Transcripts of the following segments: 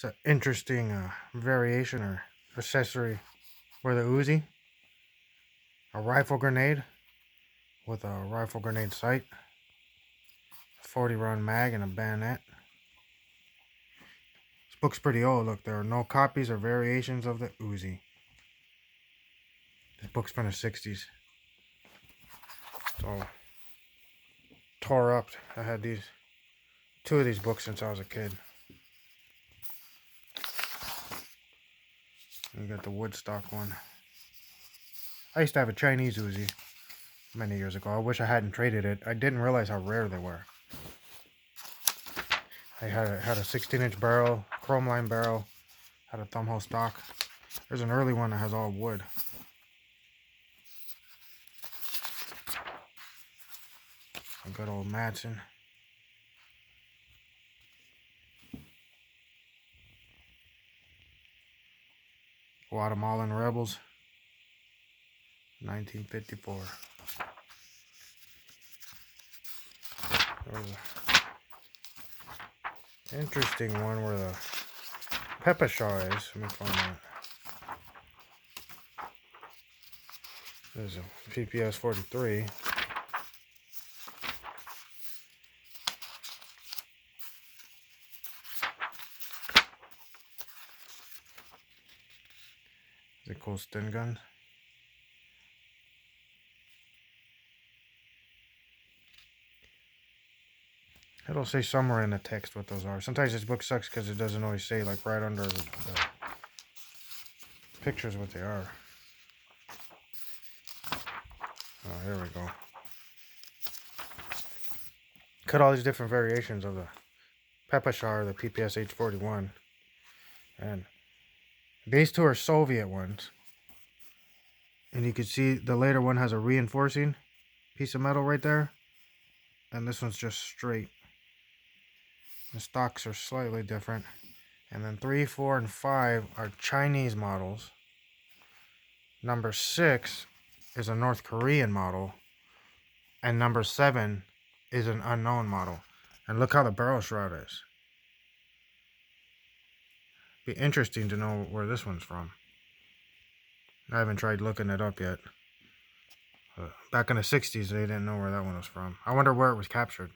It's an interesting variation or accessory for the Uzi. A rifle grenade with a rifle grenade sight, 40 round mag, and a bayonet. This book's pretty old. Look, there are no copies or variations of the Uzi. This book's from the 60s. It's all tore up. I had two of these books since I was a kid. You got the Woodstock one. I used to have a Chinese Uzi many years ago. I wish I hadn't traded it. I didn't realize how rare they were. I had a 16-inch barrel, chrome line barrel, had a thumbhole stock. There's an early one that has all wood. A good old Madsen. Guatemalan Rebels, 1954. There was an interesting one where the PPSH is. Let me find that. There's a PPS41. Is it called Sten gun? It'll say somewhere in the text what those are. Sometimes this book sucks because it doesn't always say, like, right under the pictures what they are. Oh, here we go. Cut all these different variations of the PPSH, the PPSH41. And these two are Soviet ones. And you can see the later one has a reinforcing piece of metal right there. And this one's just straight. The stocks are slightly different. And then 3, 4, and 5 are Chinese models. Number 6 is a North Korean model. And number 7 is an unknown model. And look how the barrel shroud is. Be interesting to know where this one's from. I haven't tried looking it up yet. Back in the 60s, they didn't know where that one was from. I wonder where it was captured.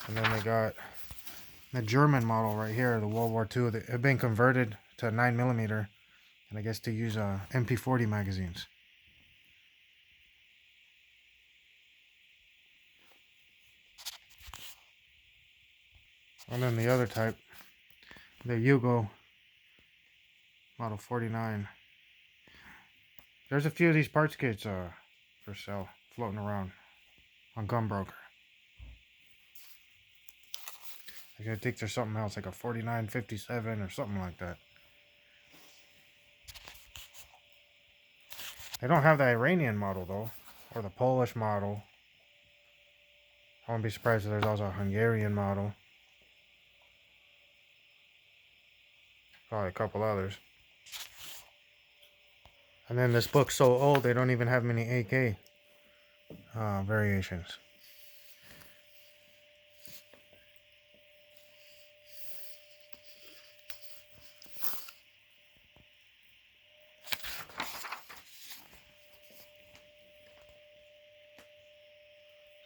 And then they got the German model right here, the World War II. They have been converted to 9mm, and I guess to use MP40 magazines. And then the other type, the Yugo Model 49. There's a few of these parts kits for sale floating around on Gunbroker. I think there's something else like a 4957 or something like that. They don't have the Iranian model though, or the Polish model. I wouldn't be surprised if there's also a Hungarian model. Probably a couple others. And then this book's so old they don't even have many AK variations.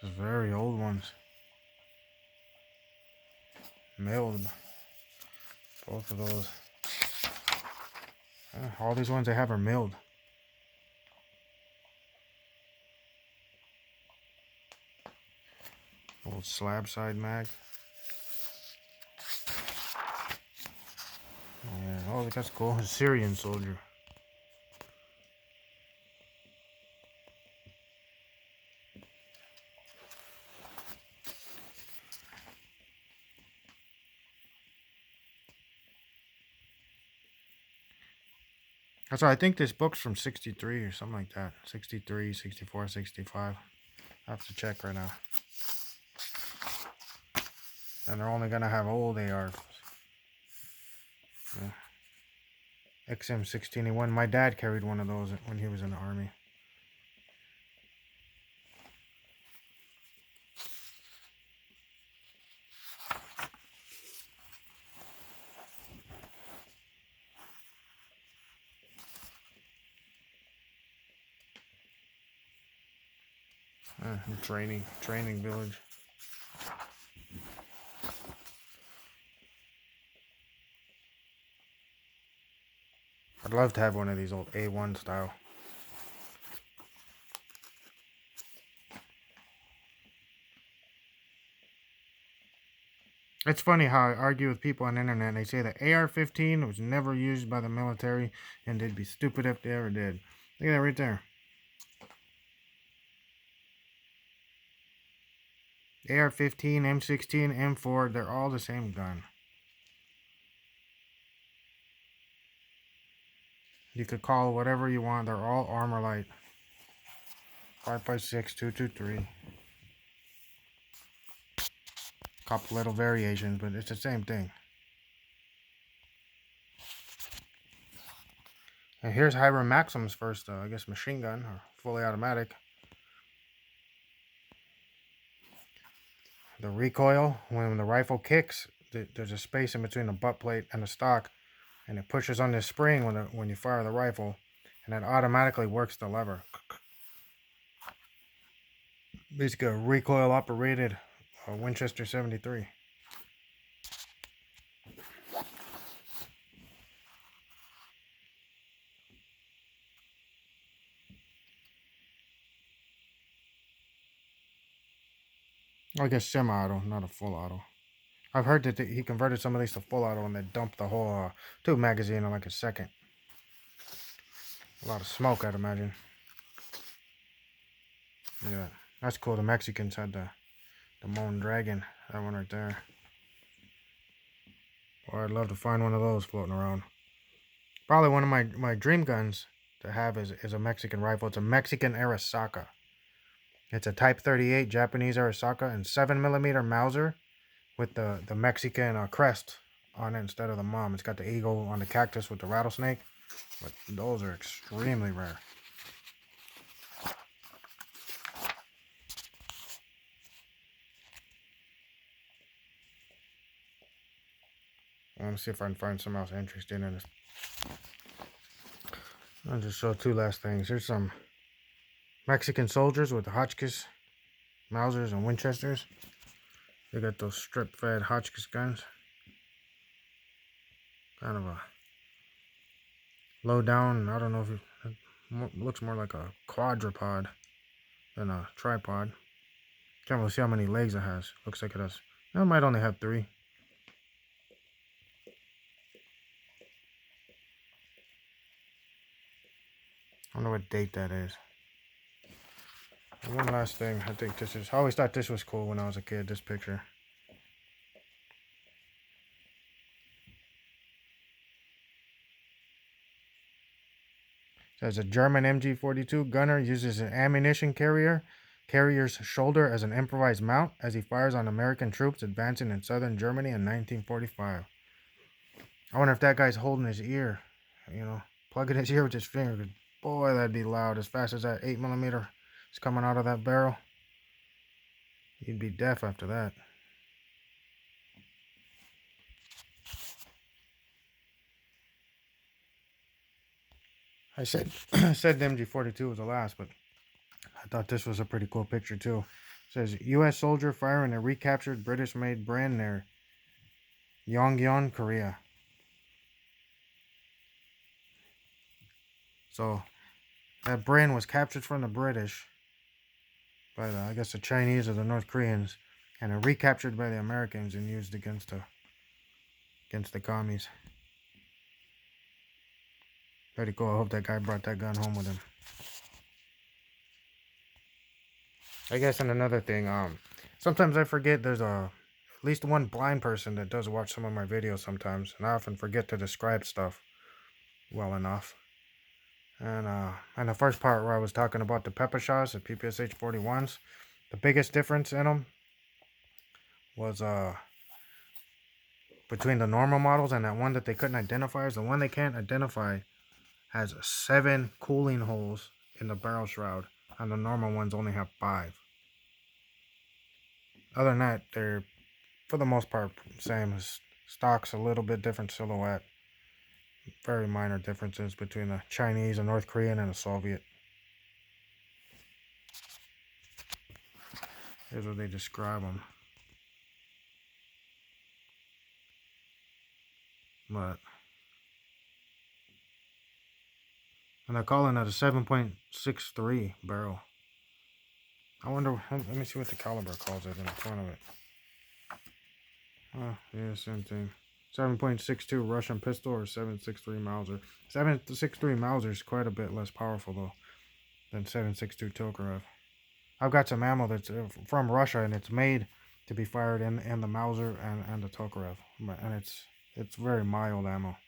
These very old ones. Milled. Both of those. All these ones they have are milled. Old slab side mag. Yeah, oh, that's cool. A Syrian soldier. That's why I think this book's from 63 or something like that. 63, 64, 65. I have to check right now. And they're only gonna have old AR. Yeah. XM16A1. My dad carried one of those when he was in the army. Training village. I'd love to have one of these old A1 style. It's funny how I argue with people on the internet and they say that AR-15 was never used by the military and they'd be stupid if they ever did. Look at that right there. AR-15, M16, M4, they're all the same gun. You could call whatever you want. They're all armor light. 5.56, 223. Couple little variations, but it's the same thing. And here's Hiram Maxim's first, I guess, machine gun, or fully automatic. The recoil, when the rifle kicks, there's a space in between the butt plate and the stock, and it pushes on this spring when you fire the rifle, and it automatically works the lever. Basically a recoil operated Winchester 73. I guess semi-auto, not a full auto. I've heard that he converted some of these to full auto and they dumped the whole tube magazine in like a second. A lot of smoke, I'd imagine. Yeah, that's cool. The Mexicans had the Moan Dragon, that one right there. Or I'd love to find one of those floating around. Probably one of my dream guns to have is a Mexican rifle. It's a Mexican Arisaka. It's a Type 38 Japanese Arisaka and 7mm Mauser with the Mexican crest on it instead of the mom. It's got the eagle on the cactus with the rattlesnake. But those are extremely rare. I want to see if I can find something else interesting in this. I'll just show two last things. Here's some Mexican soldiers with the Hotchkiss Mausers and Winchesters. They got those strip-fed Hotchkiss guns. Kind of a low down, I don't know if it looks more like a quadrupod than a tripod. Can't really see how many legs it has. Looks like it has, it might only have 3. I wonder what date that is. And one last thing, I think this is, I always thought this was cool when I was a kid, this picture. It says a German MG42 gunner uses an ammunition carrier's shoulder as an improvised mount as he fires on American troops advancing in southern Germany in 1945. I wonder if that guy's holding his ear, you know, plugging his ear with his finger. Boy, that'd be loud. As fast as that 8mm is coming out of that barrel, you'd be deaf after that. I said the MG42 was the last, but I thought this was a pretty cool picture too. It says U.S. soldier firing a recaptured British-made Bren near Yongyeon, Korea. So that Bren was captured from the British by I guess the Chinese or the North Koreans, and recaptured by the Americans and used against the commies. Pretty cool. I hope that guy brought that gun home with him. I guess, and another thing, sometimes I forget there's at least one blind person that does watch some of my videos sometimes, and I often forget to describe stuff well enough. And the first part where I was talking about the PPSHs, the PPSH41s, the biggest difference in them was between the normal models and that one that they couldn't identify. Is the one they can't identify has 7 cooling holes in the barrel shroud, and the normal ones only have 5. Other than that, they're for the most part same. As stock's a little bit different silhouette. Very minor differences between the Chinese, a North Korean, and a Soviet. Here's what they describe them. But, and they're calling it a 7.63 barrel. I wonder, let me see what the caliber calls it in the front of it. Oh, yeah, same thing. 7.62 Russian pistol or 7.63 Mauser. 7.63 Mauser is quite a bit less powerful though than 7.62 Tokarev. I've got some ammo that's from Russia and it's made to be fired in the Mauser and the Tokarev, and it's very mild ammo.